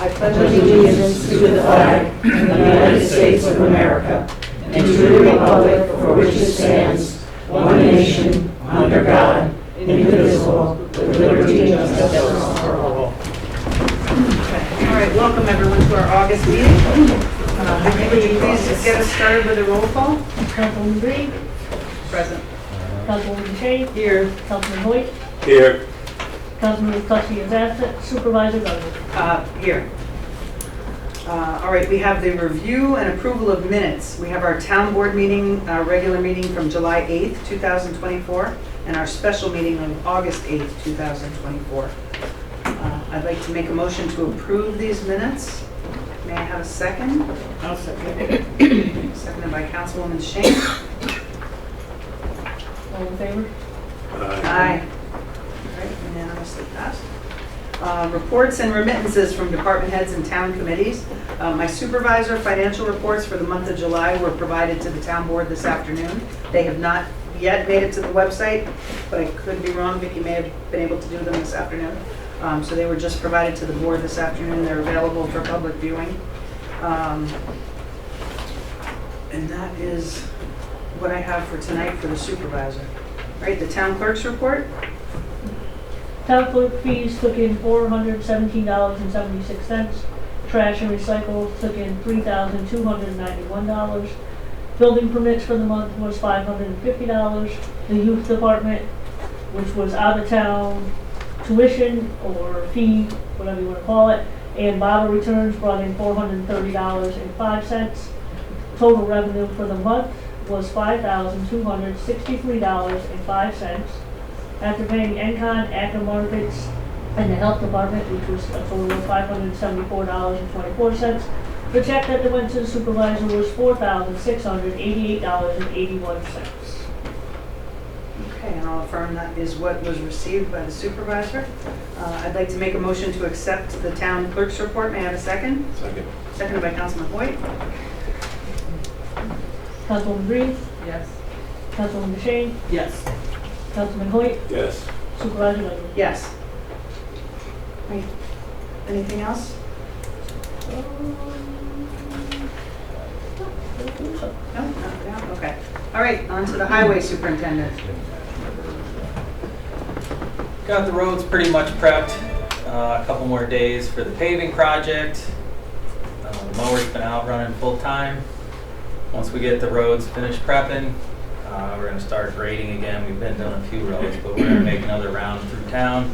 I pledge allegiance to the flag of the United States of America and to the republic for which it stands, one nation, under God, indivisible, with liberty and justice for all. All right, welcome everyone to our August meeting. Would you please just get us started with a roll call? Councilwoman Green, Present. Councilwoman Shane, Here. Councilman Hoyt, Here. Councilman Clutchy is absent, Supervisor Douglas. Here. All right, we have the review and approval of minutes. We have our town board meeting, regular meeting from July 8th, 2024, and our special meeting on August 8th, 2024. I'd like to make a motion to approve these minutes. May I have a second? I'll second. Seconded by Councilwoman Shane. All in favor? Aye. All right, unanimously passed. Reports and remittances from department heads and town committees. My supervisor financial reports for the month of July were provided to the town board this afternoon. They have not yet made it to the website, but I could be wrong. Vicki may have been able to do them this afternoon. So they were just provided to the board this afternoon. They're available for public viewing. And that is what I have for tonight for the supervisor. All right, the town clerk's report. Town clerk fees took in $417.76. Trash and recycle took in $3,291. Building permits for the month was $550. The youth department, which was out of town tuition or fee, whatever you want to call it, and bottle returns brought in $430.05. Total revenue for the month was $5,263.05. After paying NCON, Acton Markets, and the health department, which was a total of $574.24, the check that went to the supervisor was $4,688.81. Okay, and I'll affirm that is what was received by the supervisor. I'd like to make a motion to accept the town clerk's report. May I have a second? Second. Seconded by Councilman Hoyt. Councilwoman Green, Yes. Councilwoman Shane, Yes. Councilman Hoyt, Yes. Supervisor Douglas. Yes. Right. Anything else? No, not down. Okay. All right, on to the highway superintendent. Got the roads pretty much prepped. A couple more days for the paving project. The mower's been out running full time. Once we get the roads finished prepping, we're going to start grading again. We've been doing a few roads, but we're going to make another round through town.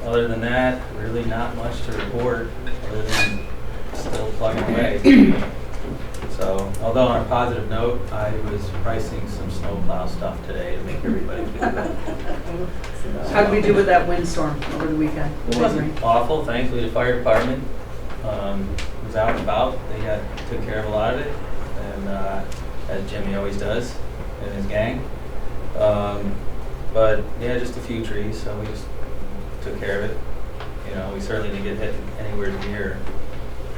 Other than that, really not much to report other than still plugging away. So, although on a positive note, I was pricing some snowplow stuff today to make everybody feel good. How did we do with that windstorm over the weekend? It wasn't awful. Thankfully, the fire department was out and about. They took care of a lot of it, and as Jimmy always does and his gang. But yeah, just a few trees, so we just took care of it. You know, we certainly didn't get hit anywhere near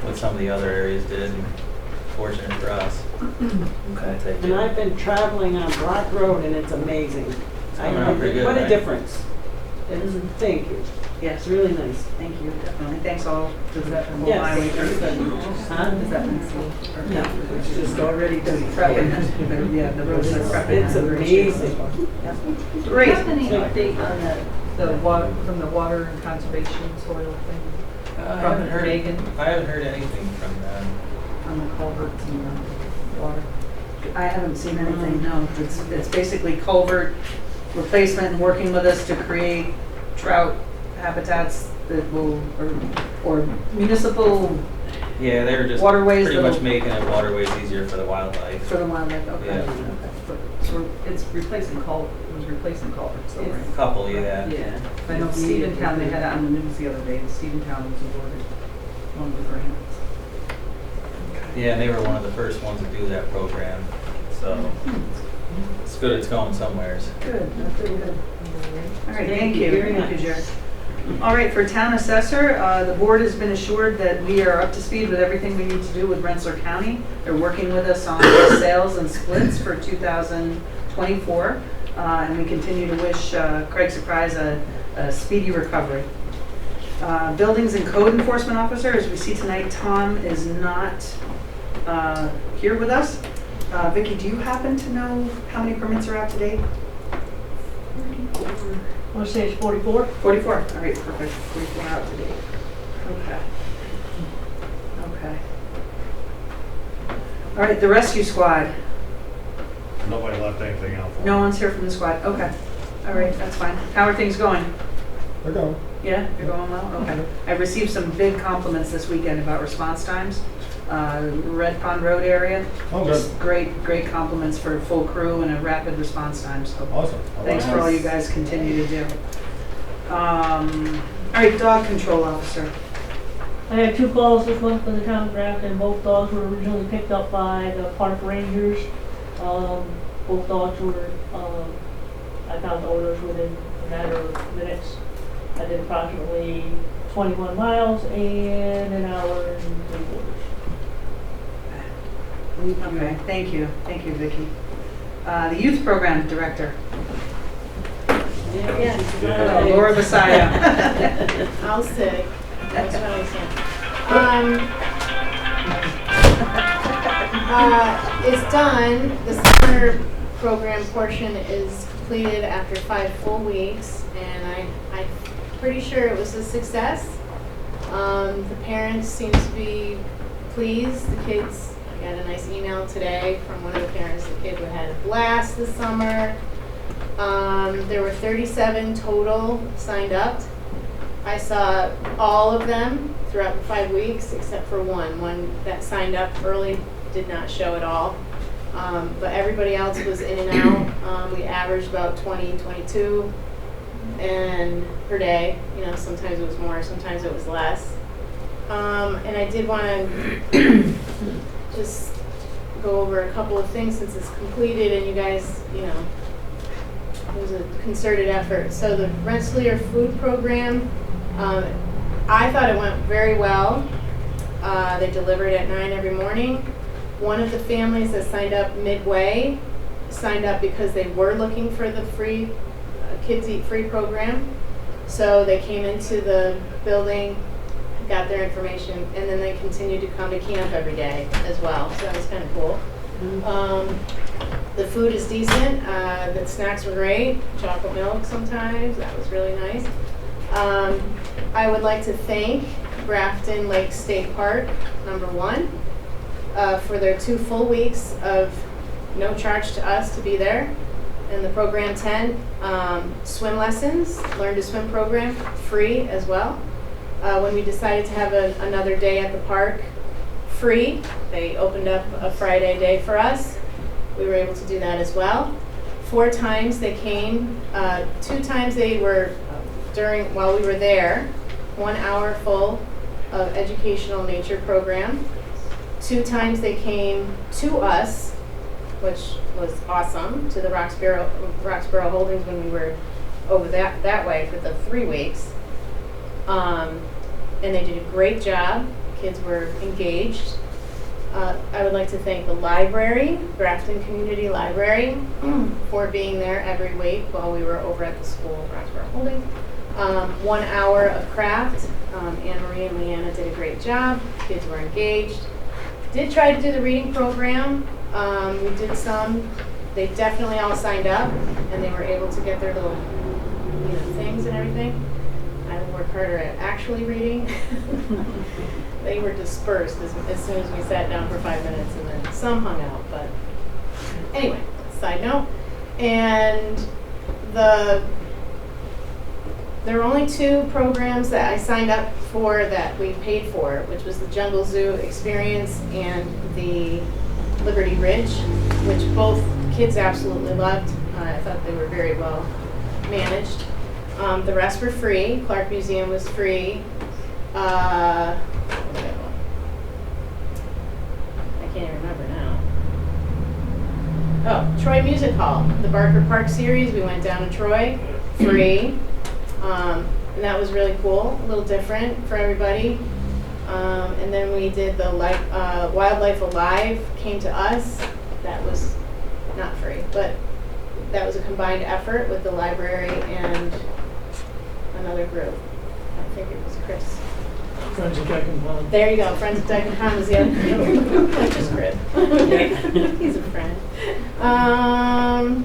what some of the other areas did. And fortunate for us. Okay. And I've been traveling on Black Road and it's amazing. Pretty good, What a right? difference. Thank you. Yes, It's really nice. thank you, definitely. Thanks all. Does that whole Yes. highway crew? Huh? Does that mean so? No, it's just already done. Prepping, yeah, the roads are prepping. It's amazing. Great. Do you have any update on the water, from the water and conservation soil thing? I haven't heard Megan? I haven't heard anything from them. On the culverts and the water. I haven't seen anything, no. It's basically culvert replacement and working with us to create trout habitats that will, or municipal Yeah, they were just waterways pretty much that'll- making it waterways easier for the wildlife. for the wildlife, okay. Yeah. Okay. So it's replacing it was replacing culverts, though, right? A couple, yeah. Yeah. I know Steventown, they had it on the news the other day, Steventown was awarded one of the grants. Yeah, and they were one of the first ones to do that program. So it's good it's going somewheres. Good, that's really good. All right, Thank thank you you. very Thank you, much. Jared. All right, for town assessor, the board has been assured that we are up to speed with everything we need to do with Rensselaer County. They're working with us on the sales and splits for 2024, and we continue to wish Craig Surprise a speedy recovery. Buildings and Code Enforcement Officer, as we see tonight, Tom is not here with us. Vicki, do you happen to know how many permits are out to date? I want to say it's 44. 44, all right, perfect, 44 out to date. Okay. Okay. All right, the rescue squad. Nobody left anything out for me. No one's here from the squad, okay. All right, that's fine. How are things going? They're going. Yeah, you're going well? Okay. I've received some big compliments this weekend about response times. Red Pond Road area. Oh, Just great compliments for full crew and a rapid response time. So Awesome. thanks for all you guys continue to do. All right, dog control officer. I had 2 calls this month for the town of Grafton. Both dogs were originally picked up by the park rangers. Both dogs were, I found the owners within a matter of minutes. I did approximately 21 miles and an hour and 3 quarters. Okay, thank you, Vicki. The youth program director. Yeah. Laura Basaya. I'll sit. That's what I said. It's done. The summer program portion is completed after 5 full weeks, and I'm pretty sure it was a success. The parents seem to be pleased. The kids, I got a nice email today from one of the parents. The kid had a blast this summer. There were 37 total signed up. I saw all of them throughout the 5 weeks except for one. One that signed up early did not show at all. But everybody else was in and out. We averaged about 20, 22 and per day. You know, sometimes it was more, sometimes it was less. And I did want to just go over a couple of things since it's completed and you guys, you know, it was a concerted effort. So the Rensselaer food program, I thought it went very well. They delivered at 9 every morning. One of the families that signed up midway signed up because they were looking for the free Kids Eat Free program. So they came into the building, got their information, and then they continued to come to camp every day as well. So that was kind of cool. The food is decent. The snacks were great. Chocolate milk sometimes. That was really nice. I would like to thank Grafton Lake State Park, #1, for their 2 full weeks of no charge to us to be there. And the program 10, swim lessons, learn to swim program, free as well. When we decided to have another day at the park, free, they opened up a Friday day for us. We were able to do that as well. 4 times they came, 2 times they were while we were there, 1 hour full of educational nature program. 2 times they came to us, which was awesome, to the Roxborough Holdings when we were over that way for the 3 weeks. And they did a great job. Kids were engaged. I would like to thank the library, Grafton Community Library, for being there every week while we were over at the school, Roxborough Holdings. 1 hour of craft. Anne Marie and Leanna did a great job. Kids were engaged. Did try to do the reading program. We did some. They definitely all signed up, and they were able to get their little, things and everything. I will work harder at actually reading. They were dispersed as soon as we sat down for 5 minutes, and then some hung out. But anyway, side note. And there were only 2 programs that I signed up for that we paid for, which was the Jungle Zoo Experience and the Liberty Ridge, which both kids absolutely loved. I thought they were very well managed. The rest were free. Clark Museum was free. I can't even remember now. Oh, Troy Music Hall, the Barker Park series. We went down to Troy, free. And that was really cool, a little different for everybody. And then we did the Wildlife Alive came to us. That was not free, but that was a combined effort with the library and another group. think it was Chris. Friends of Jack and Pond. There you go, Friends of Dyke and Pond was the other. That's just Chris. He's a friend. I'd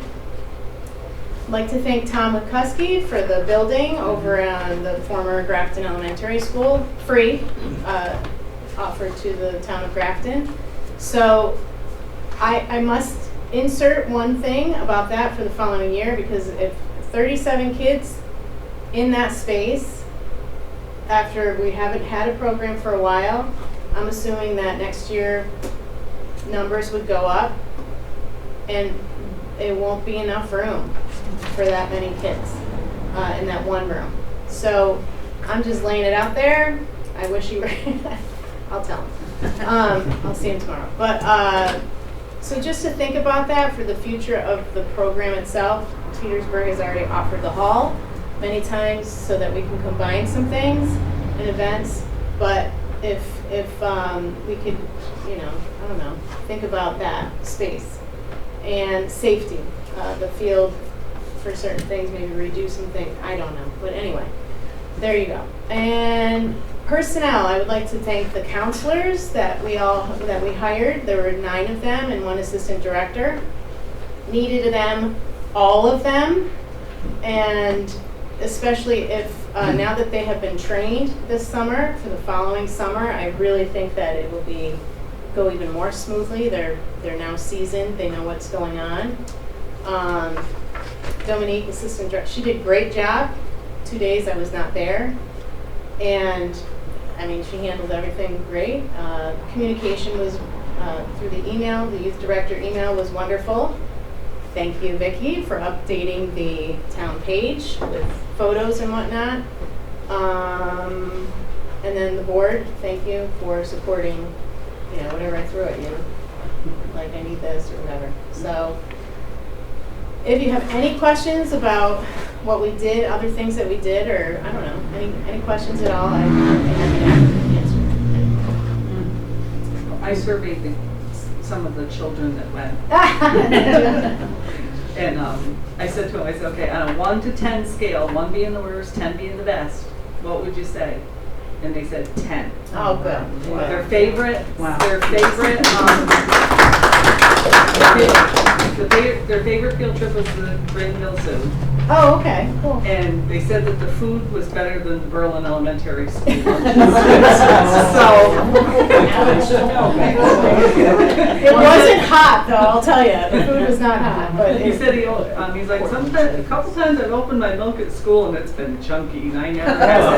like to thank Tom McCuskey for the building over on the former Grafton Elementary School, free, offered to the town of Grafton. So I must insert one thing about that for the following year, because if 37 kids in that space, after we haven't had a program for a while, I'm assuming that next year numbers would go up and it won't be enough room for that many kids in that one room. So I'm just laying it out there. I wish you were, I'll tell him. I'll see him tomorrow. But so just to think about that for the future of the program itself, Petersburg has already offered the hall many times so that we can combine some things and events. But if we could, you know, I don't know, think about that space and safety, the field for certain things, maybe redo some things, I don't know. But anyway, there you go. And personnel, I would like to thank the counselors that we hired. There were 9 of them and 1 assistant director. Needed them, all of them, and especially if now that they have been trained this summer for the following summer, I really think that it will go even more smoothly. They're now seasoned. They know what's going on. Dominique, assistant director, she did a great job. 2 days I was not there, and I mean, she handled everything great. Communication was through the email. The youth director email was wonderful. Thank you, Vicki, for updating the town page with photos and whatnot. And then the board, thank you for supporting, you know, whatever I threw at you. Like, I need this or whatever. So, if you have any questions about what we did, other things that we did, or I don't know, any questions at all, I'd be happy to answer. I surveyed some of the children that went. And I said to him, I said, okay, on a 1 to 10 scale, 1 being the worst, 10 being the best, what would you say? And they said 10. Oh, good. Wow. Their favorite, their favorite field trip was the Green Mill Zoo. Oh, okay, cool. And they said that the food was better than the Berlin Elementary School. It wasn't hot, though, I'll tell you. The food was not hot, but He said he's like, a couple times I've opened my milk at school and it's been chunky and I never had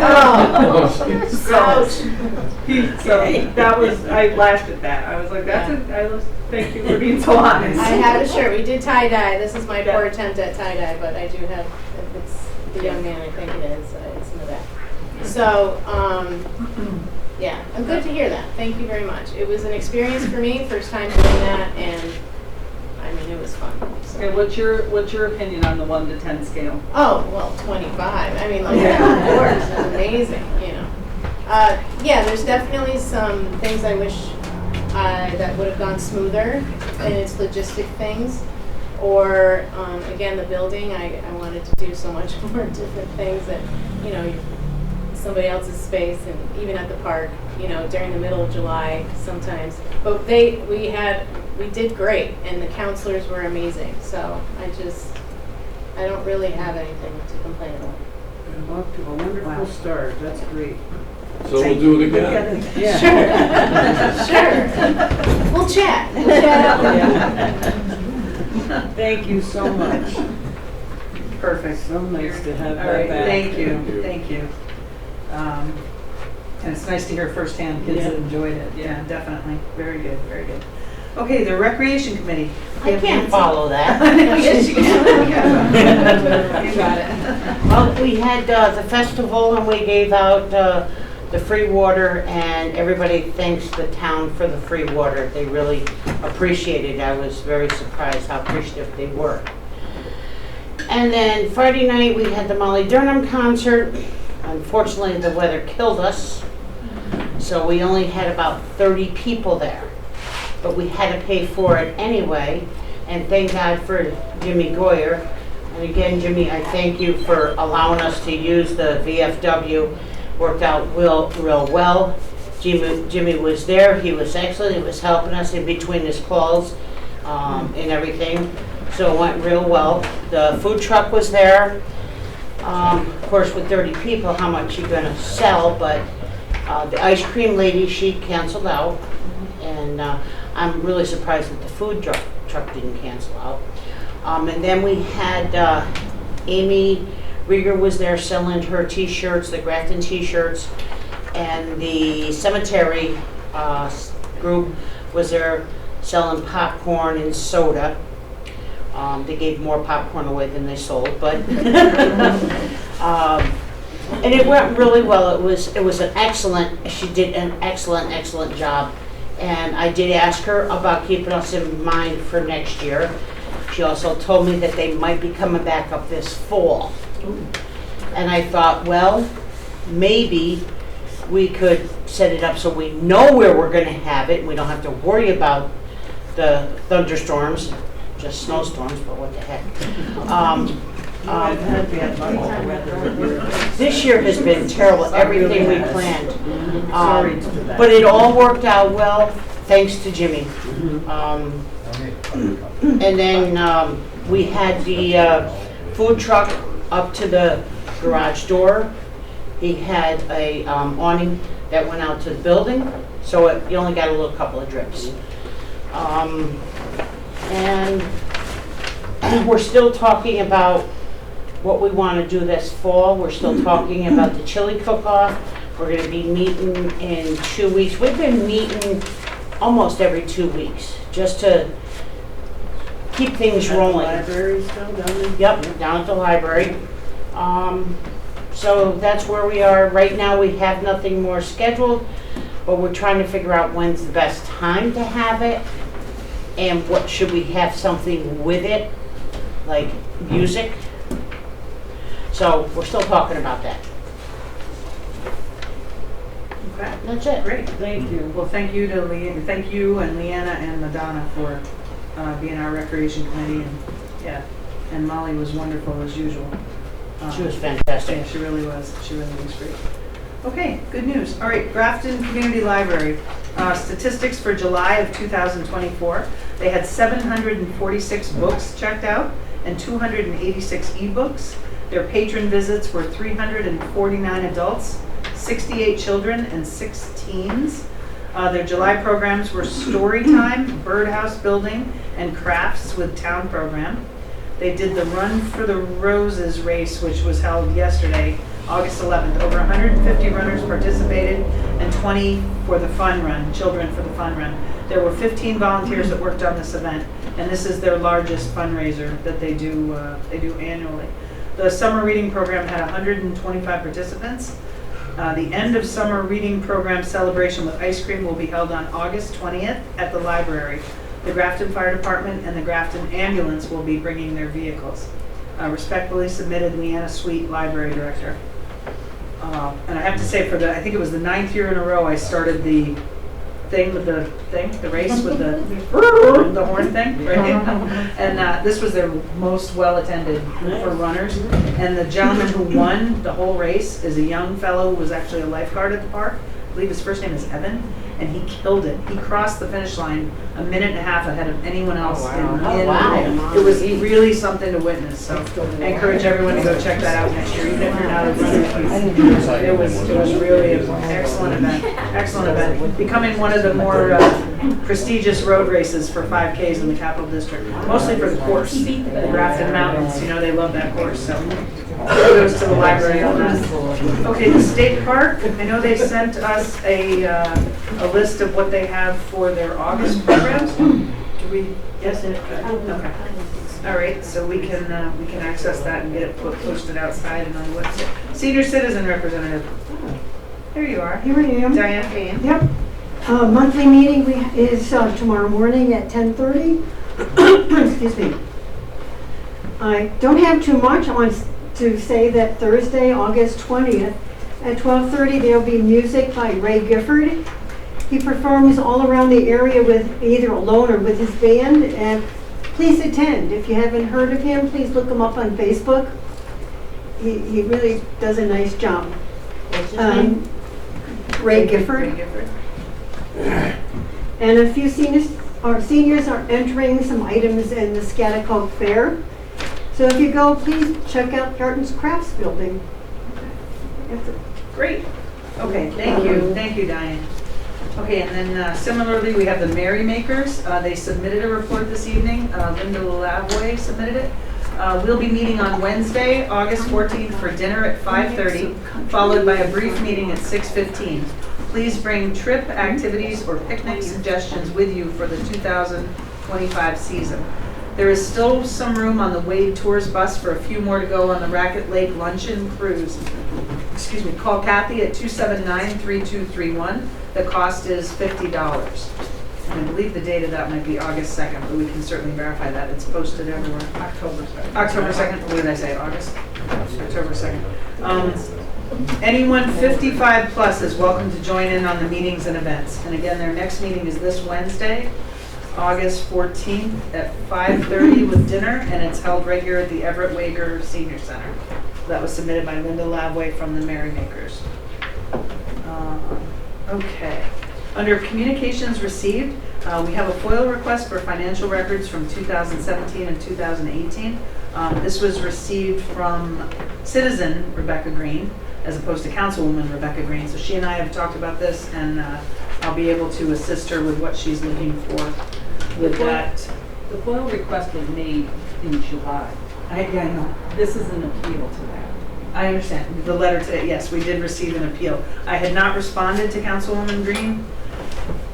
it. So that was, I laughed at that. I was like, thank you for being so honest. I have a shirt. We did tie-dye. This is my poor attempt at tie-dye, but I do have, if it's the young man, I think it is. It's in the back. So, yeah, I'm good to hear that. Thank you very much. It was an experience for me, first time doing that, and I mean, it was fun. So. Okay, what's your opinion on the 1 to 10 scale? Oh, well, 25. I mean, like, of course, it's amazing, you know. Yeah, there's definitely some things I wish that would have gone smoother, and it's logistic things. Or, again, the building, I wanted to do so much more different things that, you know, somebody else's space, and even at the park, you know, during the middle of July sometimes. But we did great, and the counselors were amazing. So I don't really have anything to complain about. Off to a wonderful start. That's great. So we'll do it again. Yeah. Sure. We'll chat. We'll chat out there. Thank you so much. Perfect. So nice to have All that right, back. thank you, Thank you. thank you. And it's nice to hear firsthand kids that enjoyed it. Yeah, definitely. Very good, very good. Okay, the Recreation Committee. I can't follow that. Yes, you can. You got it. Well, we had the festival and we gave out the free water, and everybody thanks the town for the free water. They really appreciated it. I was very surprised how appreciative they were. And then Friday night we had the Molly Durham concert. Unfortunately, the weather killed us, so we only had about 30 people there. But we had to pay for it anyway, and thank God for Jimmy Goyer. And again, Jimmy, I thank you for allowing us to use the VFW. worked out real well. Jimmy was there, he was excellent, he was helping us in between his calls and everything, so it went real well. The food truck was there. Of course, with 30 people, how much you gonna sell, but the ice cream lady, she canceled out, and I'm really surprised that the food truck didn't cancel out. And then we had Amy Rieger was there selling her t-shirts, the Grafton t-shirts, and the cemetery group was there selling popcorn and soda. They gave more popcorn away than they sold, but and it went really well. It was an excellent. She did an excellent job, and I did ask her about keeping us in mind for next year. She also told me that they might be coming back up this fall, and I thought, well, maybe we could set it up so we know where we're going to have it, and we don't have to worry about the thunderstorms. Just snowstorms, but what the heck. This year has been terrible, everything we planned. But it all worked out well, thanks to Jimmy. And then we had the food truck up to the garage door. He had a awning that went out to the building, so you only got a little couple of drips. And we're still talking about what we want to do this fall. We're still talking about the chili cook-off. We're going to be meeting in 2 weeks. We've been meeting almost every 2 weeks just to keep things rolling. Library still down there? Yep, down at the library. So that's where we are. Right now we have nothing more scheduled, but we're trying to figure out when's the best time to have it. And what should we have something with it, like music? So we're still talking about that. Okay. That's it. Great, thank you. Well, thank you to thank you and Leanna and Madonna for being our recreation committee, and Molly was wonderful as usual. She was fantastic. Yeah, she really was. She really was great. Okay, good news. All right, Grafton Community Library. Statistics for July of 2024. They had 746 books checked out and 286 ebooks. Their patron visits were 349 adults, 68 children, and 6 teens. Their July programs were story time, birdhouse building, and crafts with town program. They did the Run for the Roses race, which was held yesterday, August 11th. Over 150 runners participated and 20 for the fun run, children for the fun run. There were 15 volunteers that worked on this event, and this is their largest fundraiser that they do annually. The summer reading program had 125 participants. The end of summer reading program celebration with ice cream will be held on August 20th at the library. The Grafton Fire Department and the Grafton Ambulance will be bringing their vehicles. Respectfully submitted, Leanna Sweet, Library Director. And I have to say, I think it was the 9th year in a row I started the race with the horn thing, right? And this was their most well-attended for runners. And the gentleman who won the whole race is a young fellow who was actually a lifeguard at the park. I believe his first name is Evan, and he killed it. He crossed the finish line a minute and a half ahead of anyone else. It was really something to witness. So I encourage everyone to go check that out next year, even if you're not a runner. It was really an excellent event. Excellent event. Becoming one of the more prestigious road races for 5Ks in the Capital District, mostly for the course, the Grafton Mountains. You know they love that course. So kudos to the library on that. Okay, the state park. I know they sent us a list of what they have for their August programs. Do we? Yes. Okay. All right, so we can access that and get it posted outside and on the website. Senior Citizen Representative. There you are. Here I am. Diane Payne. Yep. Monthly meeting is tomorrow morning at 10:30. Excuse me. I don't have too much. I want to say that Thursday, August 20th, at 12:30, there'll be music by Ray Gifford. He performs all around the area with either alone or with his band. And please attend. If you haven't heard of him, please look him up on Facebook. He really does a nice job. What's his name? Ray Gifford. And a few seniors are entering some items in the Scatticoke Fair. So if you go, please check out Garton's Crafts Building. Great. Okay, thank you, Diane. Okay, and then similarly, we have the Merrymakers. They submitted a report this evening. Linda Lavoie submitted it. We'll be meeting on Wednesday, August 14th for dinner at 5:30, followed by a brief meeting at 6:15. Please bring trip, activities, or picnic suggestions with you for the 2025 season. There is still some room on the Wade Tours bus for a few more to go on the Racket Lake Luncheon Cruise. Excuse me, call Kathy at 279-3231. The cost is $50. And I believe the date of that might be August 2nd, but we can certainly verify that. It's posted everywhere. October 2nd. October 2nd, what did I say, August? October 2nd. Anyone 55 plus is welcome to join in on the meetings and events. And again, their next meeting is this Wednesday, August 14th at 5:30 with dinner, and it's held right here at the Everett Wager Senior Center. That was submitted by Linda Lavoie from the Merrymakers. Okay. Under communications received, we have a FOIL request for financial records from 2017 and 2018. This was received from citizen Rebecca Green as opposed to Councilwoman Rebecca Green. So she and I have talked about this, and I'll be able to assist her with what she's looking for with that. The FOIL request was made in July. I know. This is an appeal to that. I understand. The letter today, yes, we did receive an appeal. I had not responded to Councilwoman Green.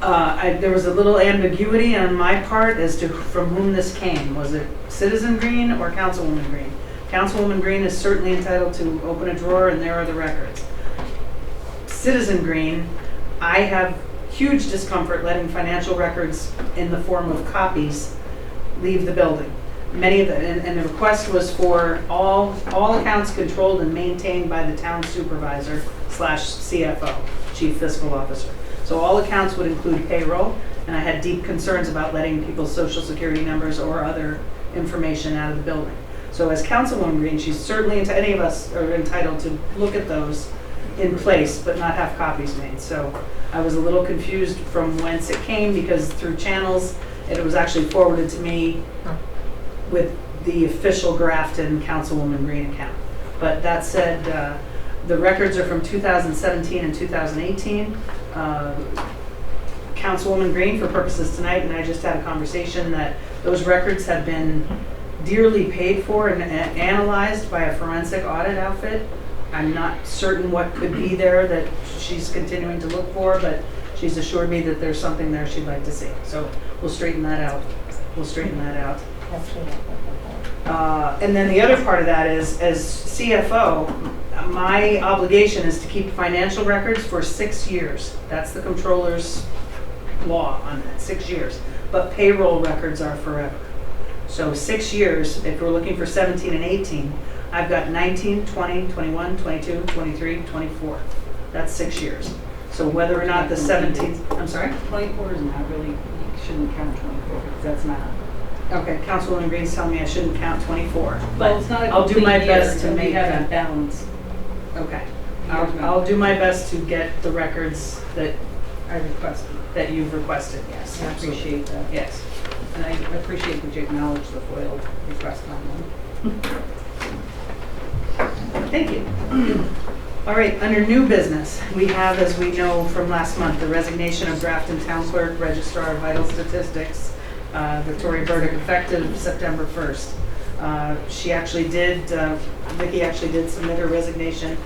There was a little ambiguity on my part as to from whom this came. Was it Citizen Green or Councilwoman Green? Councilwoman Green is certainly entitled to open a drawer and there are the records. Citizen Green, I have huge discomfort letting financial records in the form of copies leave the building. Many of the, and the request was for all accounts controlled and maintained by the town supervisor / CFO, Chief Fiscal Officer. So all accounts would include payroll, and I had deep concerns about letting people's social security numbers or other information out of the building. So as Councilwoman Green, she's certainly, any of us are entitled to look at those in place, but not have copies made. So I was a little confused from whence it came, because through channels, it was actually forwarded to me with the official Grafton Councilwoman Green account. But that said, the records are from 2017 and 2018. Councilwoman Green, for purposes tonight, and I just had a conversation that those records have been dearly paid for and analyzed by a forensic audit outfit. I'm not certain what could be there that she's continuing to look for, but she's assured me that there's something there she'd like to see. So we'll straighten that out. And then the other part of that is, as CFO, my obligation is to keep financial records for 6 years. That's the controller's law on that, 6 years. But payroll records are forever. So 6 years, if we're looking for 17 and 18, I've got 19, 20, 21, 22, 23, 24. That's 6 years. So whether or not the 17th, I'm sorry? 24 is not really, you shouldn't count 24, because that's not. Okay, Councilwoman Green's telling me I shouldn't count 24. Well, it's not a I'll do my complete year, best to so we make have that. a balance. Okay. I'll do my best to get the records that I requested. that you've requested, yes. I appreciate that. Yes. And I appreciate that you acknowledge the FOIL request on them. Thank you. All right, under new business, we have, as we know from last month, the resignation of Grafton Town Clerk, Registrar of Vital Statistics, Victoria Burdick, effective September 1st. She actually did, Vicki actually did submit her resignation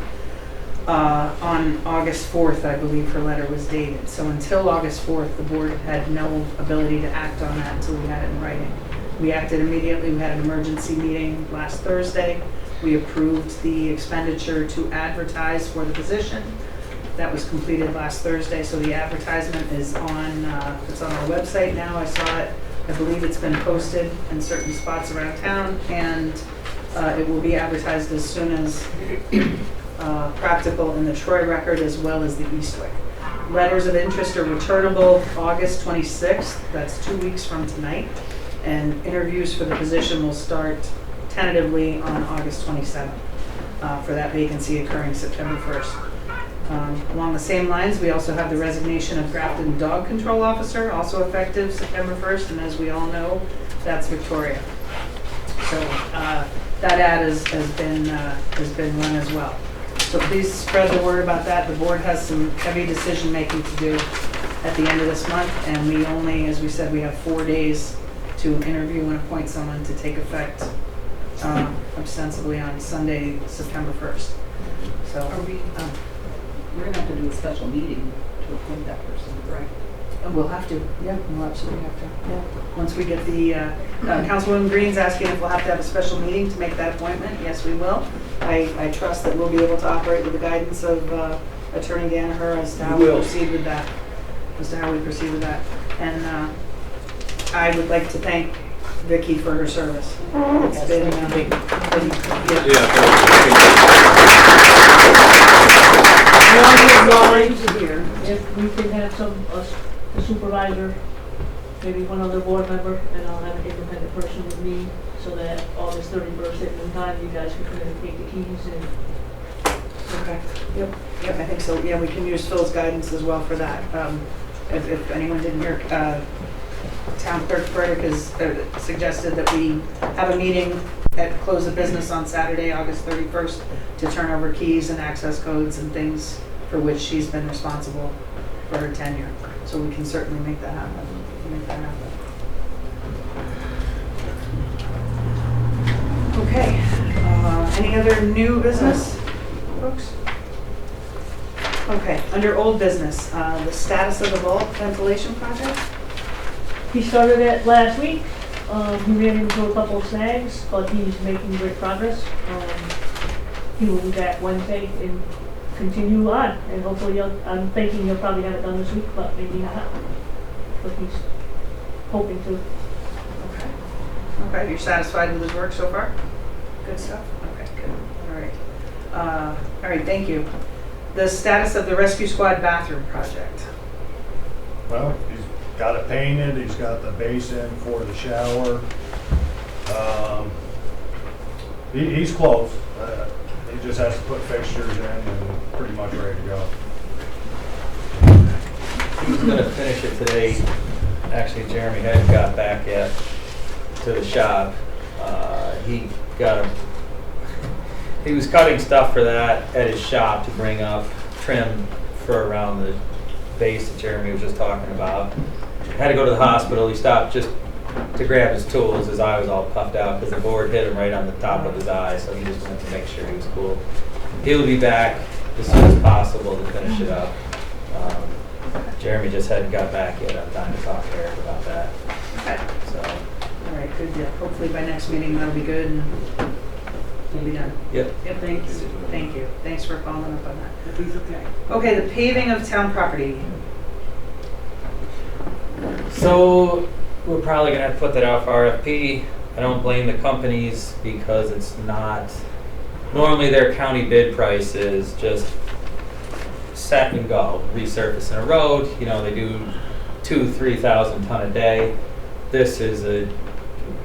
on August 4th, I believe her letter was dated. So until August 4th, the board had no ability to act on that until we had it in writing. We acted immediately. We had an emergency meeting last Thursday. We approved the expenditure to advertise for the position. That was completed last Thursday, so the advertisement is on, it's on our website now. I saw it. I believe it's been posted in certain spots around town, and it will be advertised as soon as practical in the Troy Record as well as the Eastwick. Letters of interest are returnable August 26th. That's 2 weeks from tonight. And interviews for the position will start tentatively on August 27th for that vacancy occurring September 1st. Along the same lines, we also have the resignation of Grafton Dog Control Officer, also effective September 1st, and as we all know, that's Victoria. So that ad has been run as well. So please spread the word about that. The board has some heavy decision-making to do at the end of this month, and we only, as we said, we have 4 days to interview and appoint someone to take effect ostensibly on Sunday, September 1st. So, Are we, we're gonna have to do a special meeting to appoint that person, right? we'll have to, yeah, we'll absolutely have to, yeah. Once we get the, Councilwoman Green's asking if we'll have to have a special meeting to make that appointment. Yes, we will. I trust that we'll be able to operate with the guidance of Attorney Danaher as to how we proceed with that. And I would like to thank Vicki for her service. It's been, Here, if we can have a supervisor, maybe one other board member, and I'll have an independent person with me, so that August 31st at noon time, you guys can come in and take the keys and. Okay, yep, I think so. Yeah, we can use Phil's guidance as well for that. If anyone didn't hear, Town Clerk Burdick has suggested that we have a meeting at close of business on Saturday, August 31st, to turn over keys and access codes and things for which she's been responsible for her tenure. So we can certainly make that happen. Okay, any other new business, folks? Okay, under old business, the status of the vault ventilation project? He started it last week. He ran into a couple of snags, but he's making great progress. He will be back Wednesday and continue on. And hopefully, I'm thinking he'll probably have it done this week, but maybe not. But he's hoping to. Okay, you're satisfied with his work so far? Good stuff? Okay, good. All right, thank you. The status of the Rescue Squad bathroom project. Well, he's got it painted, he's got the basin for the shower. He's close. He just has to put fixtures in and pretty much ready to go. He's gonna finish it today. Actually, Jeremy hadn't got back yet to the shop. He was cutting stuff for that at his shop to bring up trim for around the base that Jeremy was just talking about. Had to go to the hospital. He stopped just to grab his tools. His eye was all puffed out because the board hit him right on the top of his eye, so he just wanted to make sure he was cool. He'll be back as soon as possible to finish it up. Jeremy just hadn't got back yet on time to talk to Eric about that. Okay. So. All right, good deal. Hopefully by next meeting that'll be good and we'll be done. Yep. Yep, thank you. Thanks for following up on that. Okay, the paving of town property. So we're probably gonna have to put that out for RFP. I don't blame the companies because it's not, normally their county bid price is just set and go, resurfacing a road. You know, they do 2,000-3,000 ton a day. This is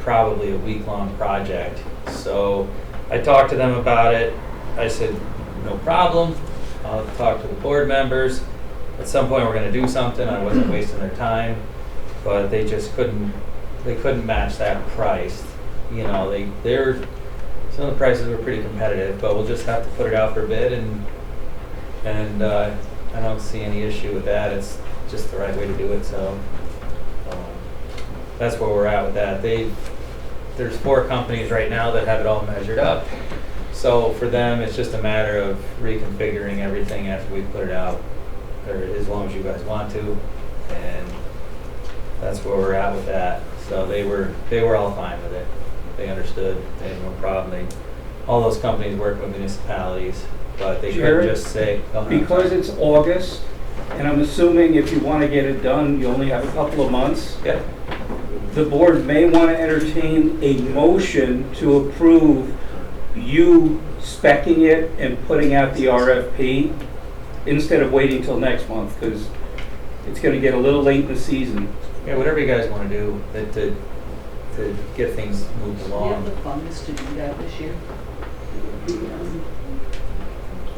probably a week-long project. So I talked to them about it. I said, no problem. I'll talk to the board members. At some point we're gonna do something. I wasn't wasting their time, but they just couldn't match that price. You know, some of the prices were pretty competitive, but we'll just have to put it out for bid and I don't see any issue with that. It's just the right way to do it, so that's where we're at with that. There's 4 companies right now that have it all measured up. So for them, it's just a matter of reconfiguring everything after we put it out, or as long as you guys want to, and that's where we're at with that. So they were all fine with it. They understood. They had no problem. All those companies work with municipalities, but they couldn't just say, oh, because it's August, and I'm assuming if you want to get it done, you only have a couple of months. Yep. The board may want to entertain a motion to approve you speccing it and putting out the RFP instead of waiting till next month, because it's going to get a little late in the season. Yeah, whatever you guys want to do to get things moved Do you have along. the funds to do that this year?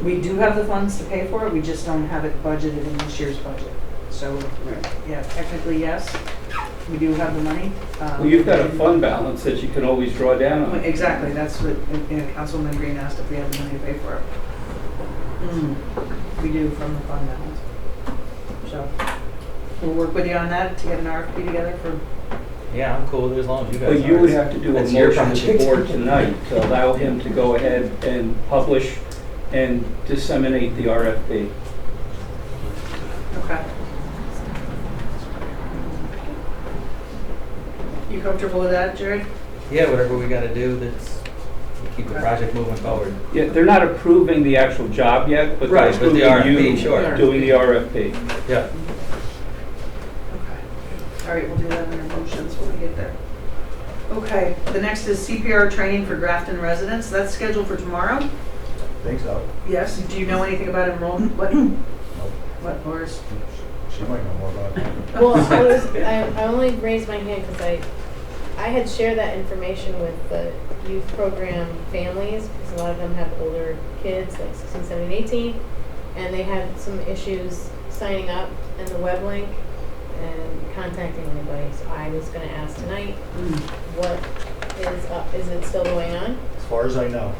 We do have the funds to pay for it, we just don't have it budgeted in this year's budget. So, yeah, technically, yes, we do have the money. Well, you've got a fund balance that you can always draw down on. Exactly, that's what, Councilman Green asked if we have the money to pay for it. We do from the fund balance. So, we'll work with you on that to get an RFP together for, Yeah, I'm cool with it as long as you guys are. But you would have to do a That's your motion to the project. board tonight to allow him to go ahead and publish and disseminate the RFP. okay. You comfortable with that, Jared? Yeah, whatever we gotta do, that's, to keep the project moving forward. Yeah, they're not approving the actual job yet, but they're Right, but the approving RFP, you sure. doing the RFP. Yeah. Okay. All right, we'll do that in our motions when we get there. Okay, the next is CPR training for Grafton residents. That's scheduled for tomorrow? Think so. Yes. Do you know anything about enrollment? What, or is? She might know more about that. Well, I only raised my hand because I had shared that information with the youth program families, because a lot of them have older kids, like 16, 17, 18, and they had some issues signing up and the web link and contacting anybody. So I was gonna ask tonight, what is up? Is it still going on? As far as I know.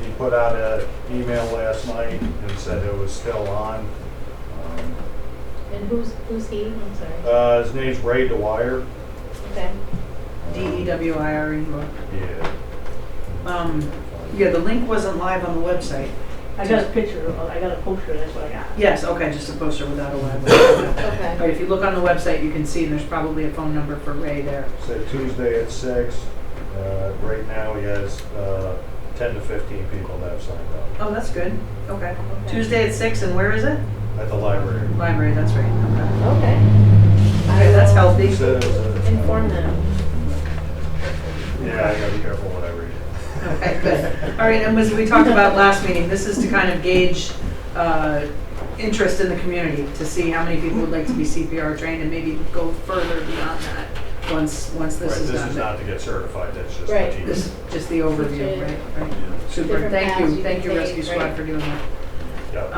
He put out an email last night and said it was still on. And who's he? I'm sorry. His name's Ray Dwyer. Okay. DEWIRE. Yeah. Yeah, the link wasn't live on the website. I got a picture, I got a poster, that's what I got. Yes, okay, just a poster without a web. All Okay. right, if you look on the website, you can see there's probably a phone number for Ray there. Said Tuesday at 6. Right now he has 10 to 15 people that have signed up Oh, that's good. Okay. Tuesday at 6, and where is it? at the library. Library, that's right. Okay. Okay. Okay, that's healthy. He said it was Inform them. Yeah, I gotta be careful what I read. Okay, good. All right, and as we talked about last meeting, this is to kind of gauge interest in the community, to see how many people would like to be CPR trained, and maybe go further beyond that once this Right, is this done. is not to get certified, that's just Right. to teach. This is just the overview, right? Right. Super, Different thank paths you. you Thank can you, take, Rescue Squad, right. for doing that. Yep.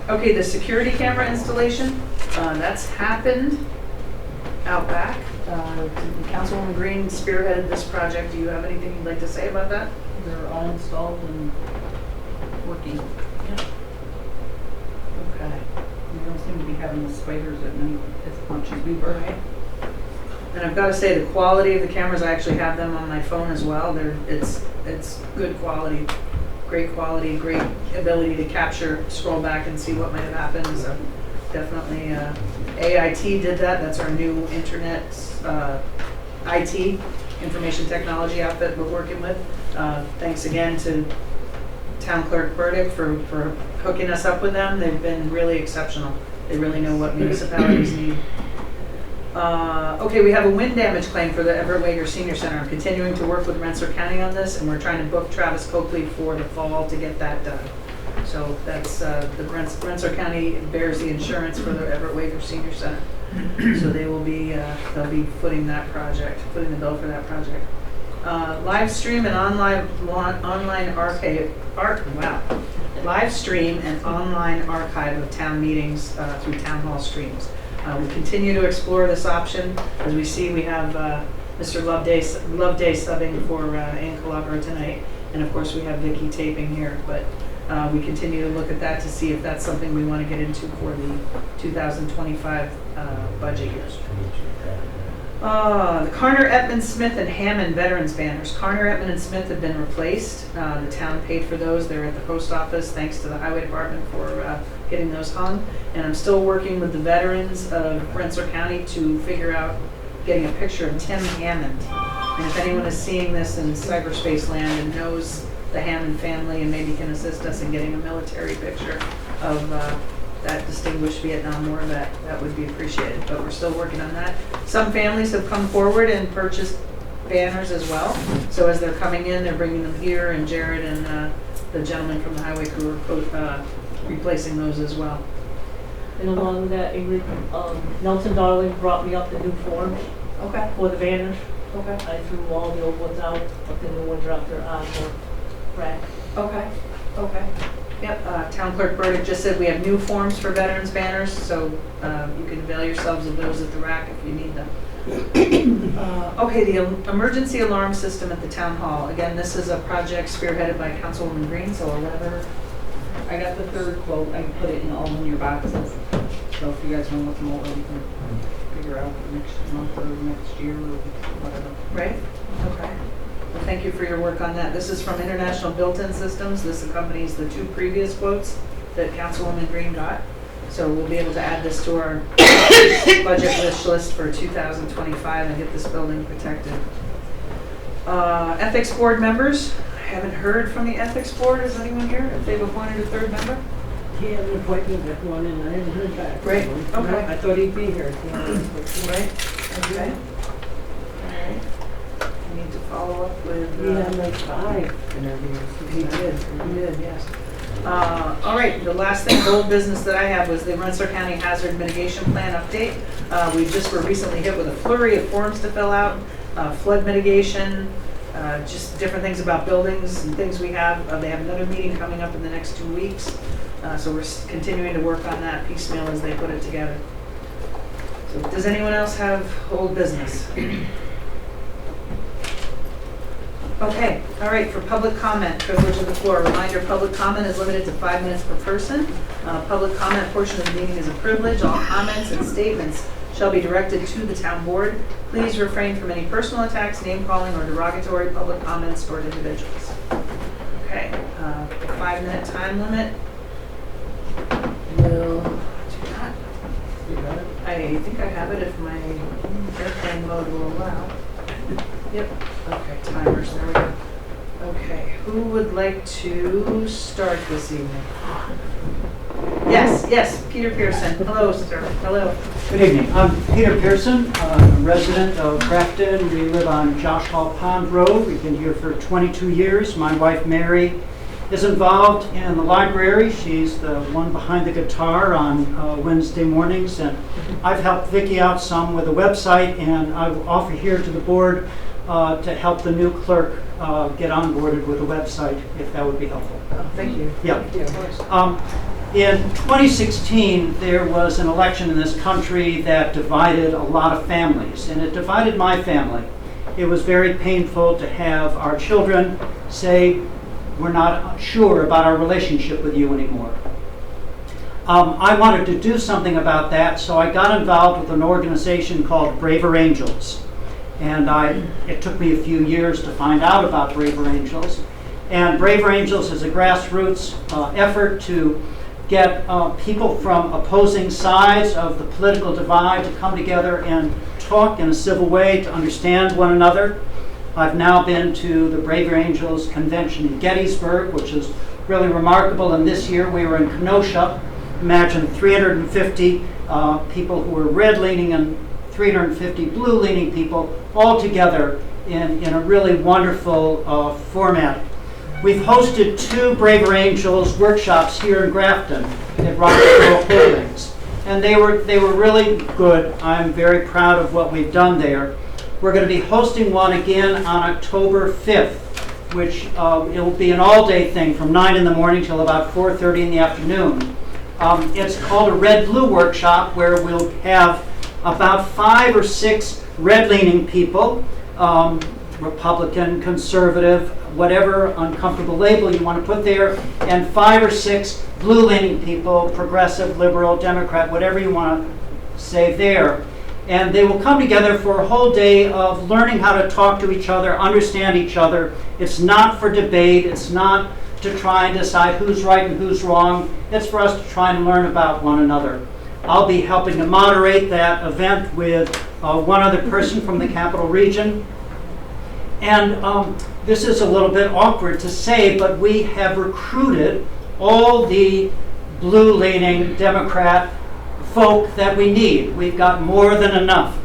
Okay, the security camera installation, that's happened out back. Councilwoman Green spearheaded this project. Do you have anything you'd like to say about that? They're all installed and working. Okay. We don't seem to be having the spiders at night as much as we were. And I've got to say, the quality of the cameras, I actually have them on my phone as well. It's good quality, great quality, great ability to capture, scroll back and see what might have happened. So definitely, AIT did that. That's our new internet IT, information technology outfit we're working with. Thanks again to Town Clerk Burdick for hooking us up with them. They've been really exceptional. They really know what municipalities need. Okay, we have a wind damage claim for the Everett Wager Senior Center. I'm continuing to work with Rensselaer County on this, and we're trying to book Travis Coakley for the fall to get that done. So that's, the Rensselaer County bears the insurance for the Everett Wager Senior Center. So they'll be footing the bill for that project. Live stream and online live stream and online archive of town meetings through town hall streams. We continue to explore this option. As we see, we have Mr. Loveday subbing for Ann Calabro tonight, and of course we have Vicky taping here. But we continue to look at that to see if that's something we want to get into for the 2025 budget year. The Carner, Etman, Smith, and Hammond Veterans banners. Carner, Etman, and Smith have been replaced. The town paid for those. They're at the post office, thanks to the highway department for getting those hung. And I'm still working with the veterans of Rensselaer County to figure out getting a picture of Tim Hammond. And if anyone is seeing this in cyberspace land and knows the Hammond family and maybe can assist us in getting a military picture of that distinguished Vietnam War vet, that would be appreciated. But we're still working on that. Some families have come forward and purchased banners as well. So as they're coming in, they're bringing them here, and Jared and the gentleman from the highway crew are replacing those as well. And along with that, Ingrid, Nelson Darling brought me up the new forms Okay. for the banners. Okay. I threw all the old ones out, but the new ones are up there on the rack. Okay. Okay. Yep, Town Clerk Burdick just said we have new forms for veterans banners, so you can avail yourselves of those at the rack if you need them. Okay, the emergency alarm system at the town hall. Again, this is a project spearheaded by Councilwoman Green, so whatever. I got the third quote, I can put it in all in your boxes. So if you guys want to look them over, you can figure out next month or next year or whatever. Right? Okay. Well, thank you for your work on that. This is from International Built-In Systems. This accompanies the 2 previous quotes that Councilwoman Green got. So we'll be able to add this to our budget wish list for 2025 and get this building protected. Ethics Board members. I haven't heard from the Ethics Board. Is anyone here? If they've appointed a 3rd member? He had an appointment with one and I haven't heard back. Right, from him. okay. I thought he'd be here. Right, okay. All right. We need to follow up with. We had like 5 interviews. He did, yes. All right, the last thing, old business that I have was the Rensselaer County Hazard Mitigation Plan update. We just were recently hit with a flurry of forms to fill out, flood mitigation, just different things about buildings and things we have. They have another meeting coming up in the next 2 weeks. So we're continuing to work on that piecemeal as they put it together. So does anyone else have old business? Okay, all right, for public comment, privilege of the floor. Reminder, public comment is limited to 5 minutes per person. Public comment portion of the meeting is a privilege. All comments and statements shall be directed to the town board. Please refrain from any personal attacks, name calling, or derogatory public comments toward individuals. Okay, 5-minute time limit. Will do that. I think I have it if my airplane mode will allow. Yep, okay, timers, there we go. Okay, who would like to start this evening? Yes, Peter Pearson. Hello, sir. Hello. Good evening. I'm Peter Pearson, a resident of Grafton. We live on Josh Hall Pond Road. We've been here for 22 years. My wife, Mary, is involved in the library. She's the one behind the guitar on Wednesday mornings. And I've helped Vicki out some with the website, and I will offer here to the board to help the new clerk get onboarded with the website, if that would be helpful. Oh, thank you. Yeah. Thank you, of course. In 2016, there was an election in this country that divided a lot of families, and it divided my family. It was very painful to have our children say, we're not sure about our relationship with you anymore. I wanted to do something about that, so I got involved with an organization called Braver Angels. And it took me a few years to find out about Braver Angels. And Braver Angels is a grassroots effort to get people from opposing sides of the political divide to come together and talk in a civil way to understand one another. I've now been to the Braver Angels convention in Gettysburg, which is really remarkable. And this year we were in Kenosha. Imagine 350 people who were red-leaning and 350 blue-leaning people all together in a really wonderful format. We've hosted 2 Braver Angels workshops here in Grafton at Rockville Holdings, and they were really good. I'm very proud of what we've done there. We're going to be hosting one again on October 5th, which it will be an all-day thing from 9 in the morning till about 4:30 in the afternoon. It's called a Red-Blue Workshop, where we'll have about 5 or 6 red-leaning people, Republican, conservative, whatever uncomfortable label you want to put there, and 5 or 6 blue-leaning people, progressive, liberal, Democrat, whatever you want to say there. And they will come together for a whole day of learning how to talk to each other, understand each other. It's not for debate. It's not to try and decide who's right and who's wrong. It's for us to try and learn about one another. I'll be helping to moderate that event with one other person from the Capital Region. And this is a little bit awkward to say, but we have recruited all the blue-leaning Democrat folk that we need. We've got more than enough.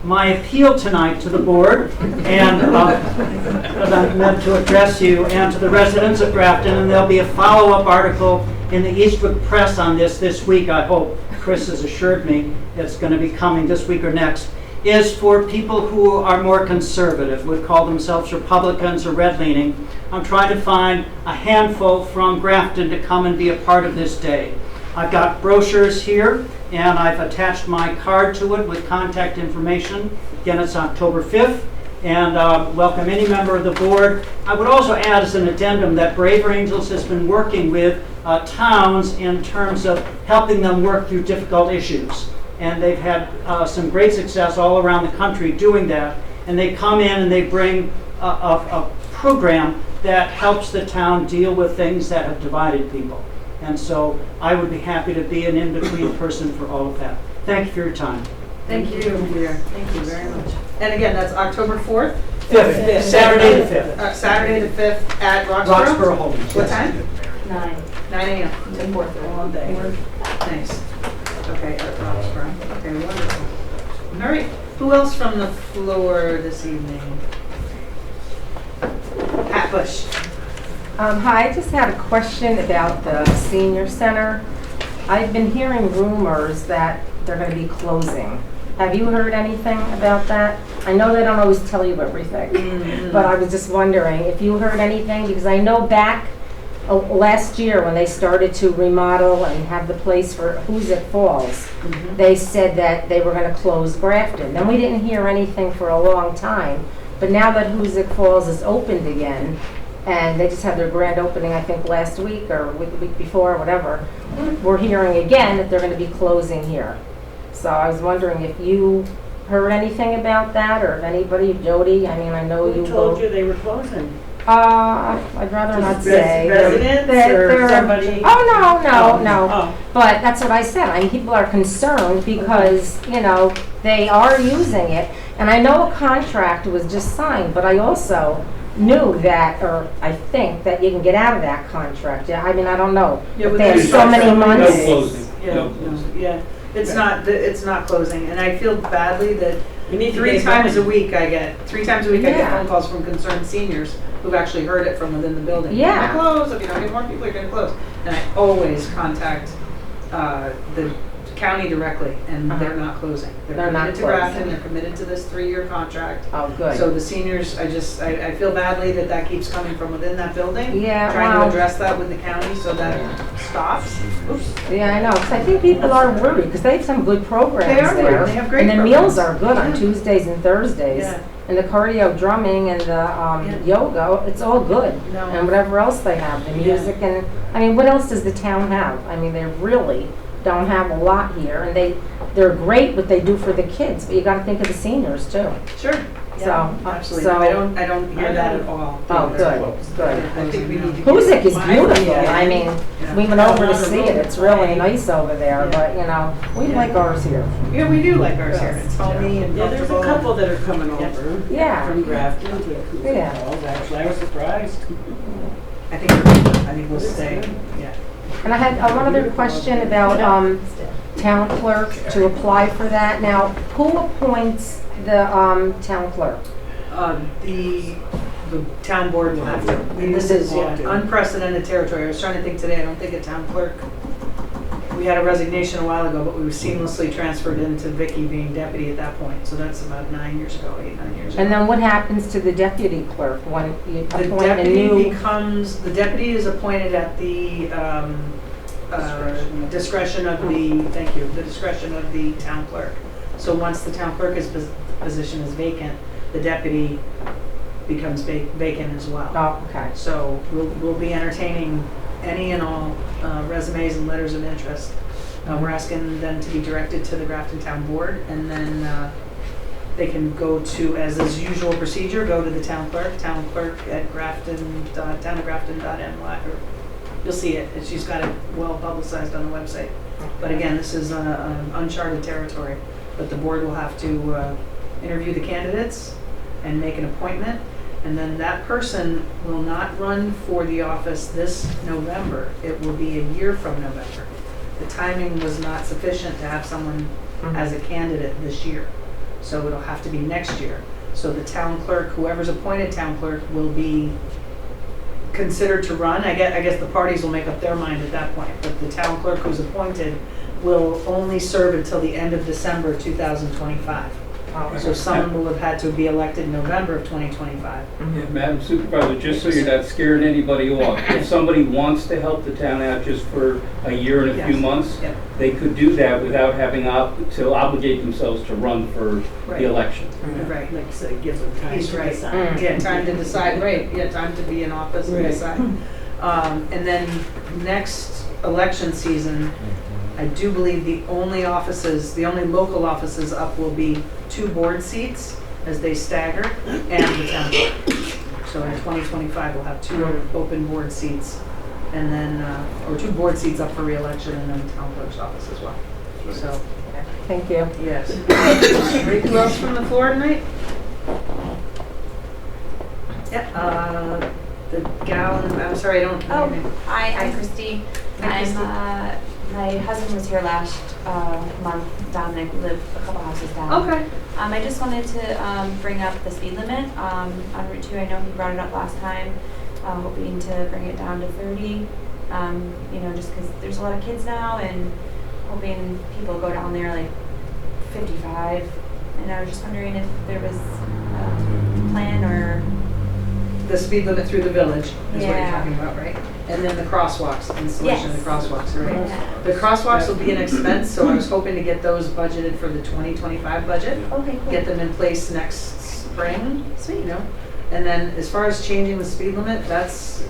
My appeal tonight to the board, and I meant to address you, and to the residents of Grafton, and there'll be a follow-up article in the Eastwood Press on this week, I hope. Chris has assured me it's going to be coming this week or next, is for people who are more conservative, would call themselves Republicans or red-leaning. I'm trying to find a handful from Grafton to come and be a part of this day. I've got brochures here, and I've attached my card to it with contact information. Again, it's October 5th, and welcome any member of the board. I would also add as an addendum that Braver Angels has been working with towns in terms of helping them work through difficult issues. And they've had some great success all around the country doing that. And they come in and they bring a program that helps the town deal with things that have divided people. And so I would be happy to be an in-between person for all of that. Thank you for your time. Thank you, dear. Thank you very much. And again, that's October 4th? 5th, Saturday the 5th. Saturday the 5th at Roxborough? Roxborough Holdings. What yes. time? 9. 9 a.m. to 4:30. All day. Nice. Okay, at Roxborough. Okay, wonderful. All right, who else from the floor this evening? Pat Bush. Hi, I just had a question about the senior center. I've been hearing rumors that they're going to be closing. Have you heard anything about that? I know they don't always tell you everything, but I was just wondering if you heard anything, because I know back last year when they started to remodel and have the place for Hoosick Falls, they said that they were going to close Grafton. Then we didn't hear anything for a long time, but now that Hoosick Falls is opened again, and they just had their grand opening, I think, last week or the week before, whatever, we're hearing again that they're going to be closing here. So I was wondering if you heard anything about that, or if anybody, Jody, I mean, I know you Who told you they were closing? I'd rather not say. Residents or somebody? Oh, no. Oh. But that's what I said. I mean, people are concerned because, you know, they are using it. And I know a contract was just signed, but I also knew that, or I think that you can get out of that contract. Yeah, I mean, I don't know. Yeah, If they have so many No months. closing. Yeah, No closing. yeah. It's not closing, and I feel badly that You need to three get times a going. week I get Yeah. phone calls from concerned seniors who've actually heard it from within the building. Yeah. You're gonna close, if you don't get more people, you're gonna close. And I always contact the county directly, and they're not closing. They're not committed to closing. Grafton, they're committed to this 3-year contract. Oh, good. So the seniors, I feel badly that keeps coming from within that building. Yeah, Trying to well- address that with the county so that stops. Oops. Yeah, I know, because I think people are worried, because they have some good programs They are there. worried. They have great And the meals programs. are good on Yeah. Tuesdays and Thursdays. Yeah. And the cardio drumming and the yoga, it's all good. No. And whatever else they have, the music and, I mean, what else does the town have? I mean, they really don't have a lot here, and they're great what they do for the kids, but you gotta think of the seniors too. Sure. So, Yeah, absolutely. so- No, I don't hear that at all. Oh, good, good. I think we need to. Hoosick is get- beautiful. Yeah. I mean, Yeah. we went over to see it. It's really nice over there, Yeah. but, you know, we Yeah. like ours here. Yeah, we do like ours here. It's homey and Yeah, there's a comfortable. couple that are coming Yeah. over. Yeah. From Grafton to Hoosick Yeah. Falls, actually. I was surprised. I think we'll stay, yeah. And I had one other question about town clerk, to apply for that. Now, who appoints the town clerk? The town board will have to. This is unprecedented territory. I was trying to think today, I don't think a town clerk. We had a resignation a while ago, but we were seamlessly transferred into Vicky being deputy at that point. So that's about 9 years ago, 8, 9 years ago. And then what happens to the deputy clerk when you The appoint a deputy new? the deputy is appointed at the discretion of the, thank you, the discretion of the town clerk. So once the town clerk's position is vacant, the deputy becomes vacant as well. Oh, okay. So we'll be entertaining any and all resumes and letters of interest. We're asking them to be directed to the Grafton Town Board, and then they can go to, as is usual procedure, go to the town clerk at townofgrafton.ny. You'll see it. She's got it well publicized on the website. But again, this is uncharted territory. But the board will have to interview the candidates and make an appointment. And then that person will not run for the office this November. It will be a year from November. The timing was not sufficient to have someone as a candidate this year. So it'll have to be next year. So the town clerk, whoever's appointed town clerk, will be considered to run. I guess the parties will make up their mind at that point. But the town clerk who's appointed will only serve until the end of December 2025. So some will have had to be elected in November of 2025. Yeah, Madam Supervisor, just so you're not scaring anybody off, if somebody wants to help the town out just for a year and a few Yes. months, Yep. they could do that without having to obligate themselves to run for Right. the election. Right. Like I said, it gives them time He's to right. decide. Yeah, time to decide, right, yeah, time to be in office and Right. decide. And then next election season, I do believe the only local offices up will be 2 board seats as they stagger and the town clerk. So in 2025, we'll have 2 open board seats and then, or 2 board seats up for reelection and then town clerk's office as well. So, Thank you. yes. Who else from the floor tonight? Yeah, the gal, I'm sorry, I don't know your name. Hi, I'm Christy. Hi, Christy. My husband was here last month. Dominic lived a couple houses down. Okay. I just wanted to bring up the speed limit on Route 2. I know he brought it up last time, hoping to bring it down to 30. Just because there's a lot of kids now, and hoping people go down there like 55. And I was just wondering if there was a plan or. The speed limit through the village is what you're Yeah. talking about, right? And then the crosswalks, installation of the crosswalks, right? Yeah. The crosswalks will be an expense, so I was hoping to get those budgeted for the 2025 budget. Okay, cool. Get them in place next spring, you know? And then as far as changing the speed limit, that's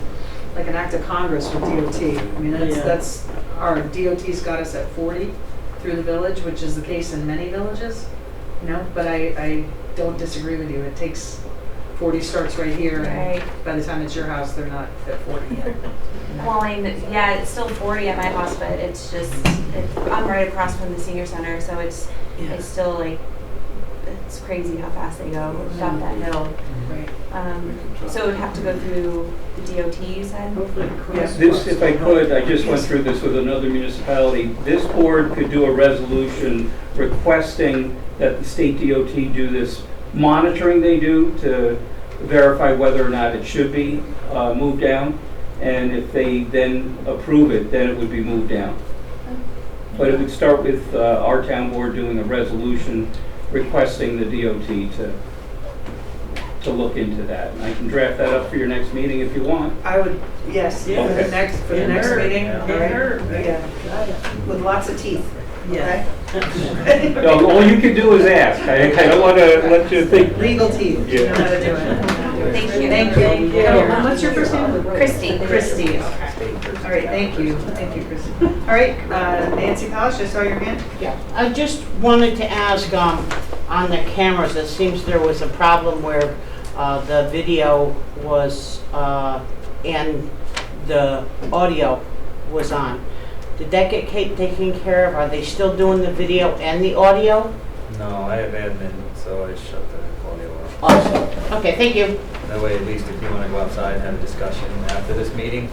like an act of Congress with DOT. I mean, that's, our DOT's got us at 40 through the village, which is the case in many villages, but I don't disagree with you. It takes 40 starts right here, and Right. by the time it's your house, they're not at 40 yet. Well, it's still 40 at my house, but it's just, I'm right across from the senior center, so it's still like, it's crazy how fast they go up that hill. Right. So it would have to go through the DOT, you said? This, if I could, I just went through this with another municipality. This board could do a resolution requesting that the state DOT do this monitoring they do to verify whether or not it should be moved down. And if they then approve it, then it would be moved down. But it would start with our town board doing a resolution requesting the DOT to look into that. And I can draft that up for your next meeting if you want. I would, yes, for Okay. the next meeting. Yeah. all right? Yeah. With lots of teeth, okay? No, all you can do is ask. I don't want to let you think. Legal teeth, you know how to do it. Thank you. Thank you. Oh, what's your first name? Christy. Christy, okay. All right, thank you, Christy. All right, Nancy Polish, I saw your hand. Yeah, I just wanted to ask, on the cameras, it seems there was a problem where the video was, and the audio was on. Did that get taken care of? Are they still doing the video and the audio? No, I have admin, so I shut the audio off. Awesome. Okay, thank you. That way, at least if you want to go outside and have a discussion after this meeting.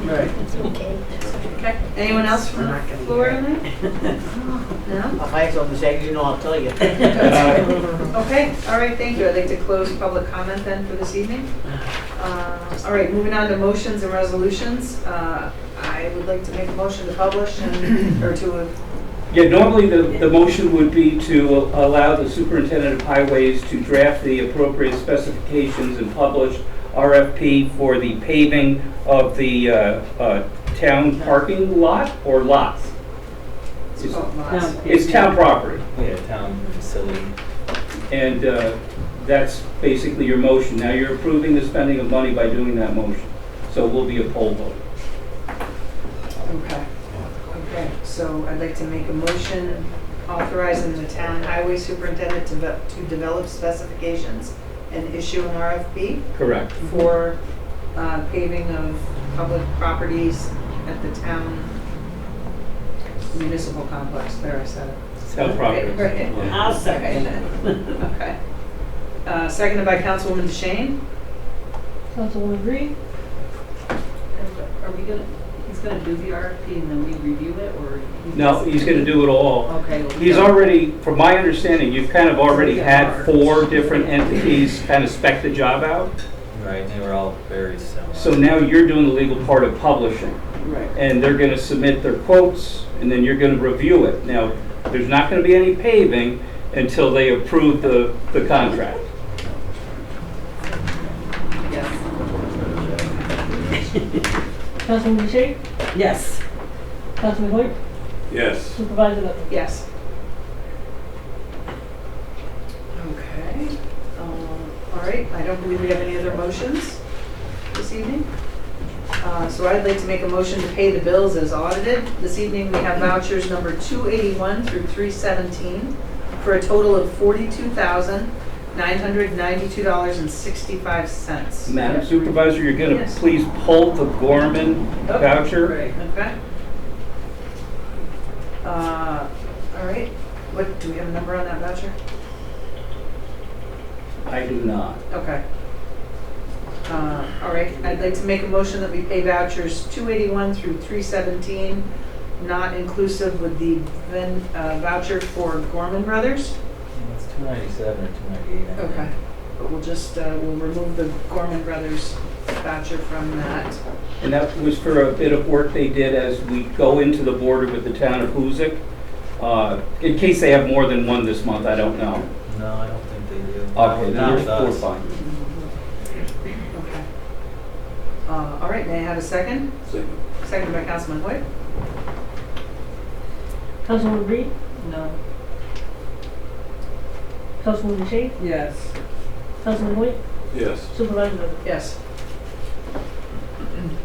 Right. Okay, anyone else from the floor tonight? No? If I have something to say, I'll tell you. Okay, all right, thank you. I'd like to close public comment then for this evening. All right, moving on to motions and resolutions. I would like to make a motion to publish or to, Yeah, normally the motion would be to allow the superintendent of highways to draft the appropriate specifications and publish RFP for the paving of the town parking lot or lots. It's town property. Yeah, town facility. And that's basically your motion. Now you're approving the spending of money by doing that motion. So it will be a poll vote. okay. Okay, so I'd like to make a motion authorizing the town highway superintendent to develop specifications and issue an RFP Correct. for paving of public properties at the town municipal complex. There, I said it. Town property. Right. I'll second that. Okay. Seconded by Councilwoman DeShane. Councilwoman Green? Are we gonna, he's gonna do the RFP and then we review it, or? No, he's going to do it all. Okay. He's already, from my understanding, you've kind of already had 4 different entities kind of spec the job out. Right, they were all very similar. So now you're doing the legal part of publishing. Right. and they're gonna submit their quotes, and then you're gonna review it. Now, there's not gonna be any paving until they approve the contract. Yes. Councilwoman Shay? Yes. Councilman Hoyt? Yes. Supervisor Leonard? Yes. Okay. All right, I don't believe we have any other motions this evening. So I'd like to make a motion to pay the bills as audited. This evening, we have vouchers number 281 through 317 for a total of $42,992.65. Madam Supervisor, you're gonna Yes. please pull the Gorman Oh, voucher. Right, okay. All right, what, do we have a number on that voucher? I do not. Okay. All right, I'd like to make a motion that we pay vouchers 281 through 317, not inclusive with the voucher for Gorman Brothers. It's 297 or 298. Okay. But we'll just, we'll remove the Gorman Brothers voucher from that. And that was for a bit of work they did as we go into the border with the town of Hoosick. In case they have more than one this month, I don't know. No, I don't think they do. Okay, then Not we're with us. fine. Okay. All right, may I have a second? Second. Second by Councilman Hoyt? Councilwoman Reed? No. Councilwoman Shay? Yes. Councilman Hoyt? Yes. Supervisor Leonard? Yes.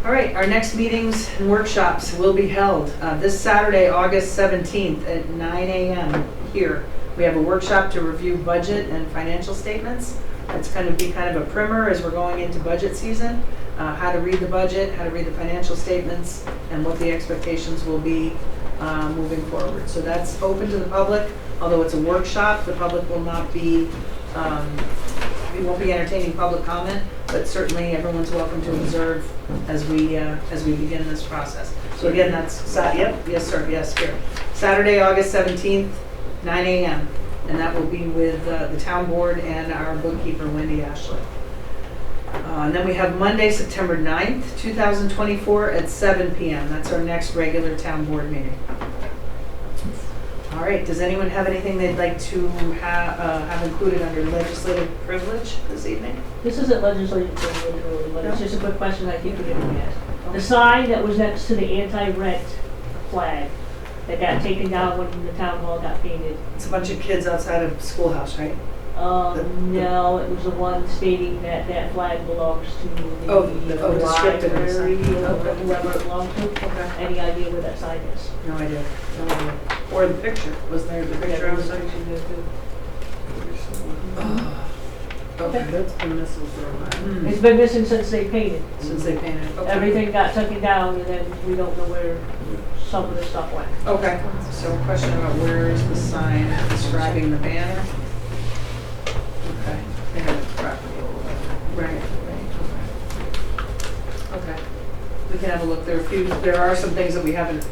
All right, our next meetings and workshops will be held this Saturday, August 17th at 9 a.m. here. We have a workshop to review budget and financial statements. It's going to be kind of a primer as we're going into budget season, how to read the budget, how to read the financial statements, and what the expectations will be moving forward. So that's open to the public. Although it's a workshop, the public will not be, we won't be entertaining public comment, but certainly everyone's welcome to observe as we begin this process. So again, that's, yes sir, yes, here. Saturday, August 17th, 9 a.m. And that will be with the town board and our bookkeeper, Wendy Ashley. And then we have Monday, September 9th, 2024 at 7 p.m. That's our next regular town board meeting. All right, does anyone have anything they'd like to have included under legislative privilege this evening? This isn't legislative privilege really, but it's just a quick question I keep getting asked. The sign that was next to the anti-rent flag that got taken down when the town hall got painted. It's a bunch of kids outside of schoolhouse, right? No, it was the one stating that that flag belongs to the the script in the library sign. or Okay. whoever it belongs to. Okay. Any idea where that sign is? No idea. No idea. Or the picture. Was there the picture of the sign? Okay. That's been missing for a while. It's been missing since they painted. Since they painted. Okay. Everything got taken down and then we don't know where some of the stuff went. Okay. So a question about where is the sign describing the banner? Okay. They have the property. Right. Okay. We can have a look. There are some things that we haven't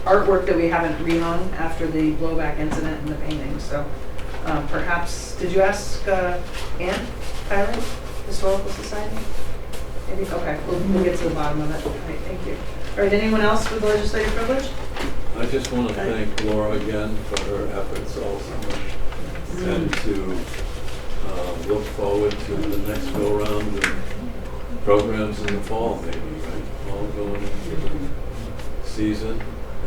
artwork that we haven't rehung after the blowback incident and the painting. So perhaps, did you ask Ann Tyler, Historical Society? Maybe. Okay. We'll get to the bottom of it. All right. Thank you. All right. Anyone else with legislative privilege? I just want to thank Laura again for her efforts all summer and to look forward to the next go-round of programs in the fall, maybe, right? All going into the season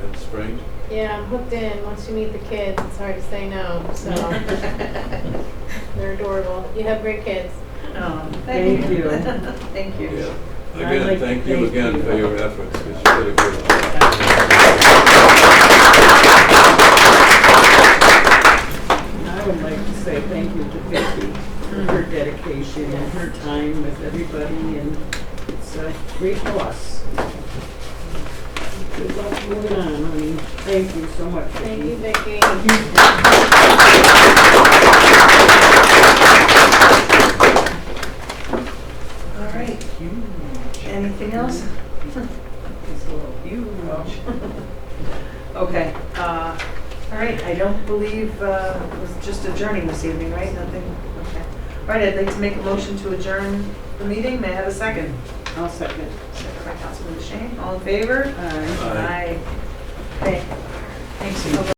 and spring. Yeah, I'm hooked in. Once you meet the kids, it's hard to say no, so. They're adorable. You have great kids. Oh, Thank you. Thank you. Yeah. I'd Again, like thank to you thank again you. for your efforts, because you did a great job. I would like to say thank you to Vicki for her dedication and her time with everybody, and it's a great loss. Good luck moving on, honey. Thank you so much, Vicki. Thank you, Vicki. All right. Anything else? It's a little huge. Okay. All right. I don't believe it was just adjourning this evening, right? Nothing. Okay. All right. I'd like to make a motion to adjourn the meeting. May I have a second? I'll second. Second by Councilman Shane. All in favor? Aye. Aye. Okay. Thanks.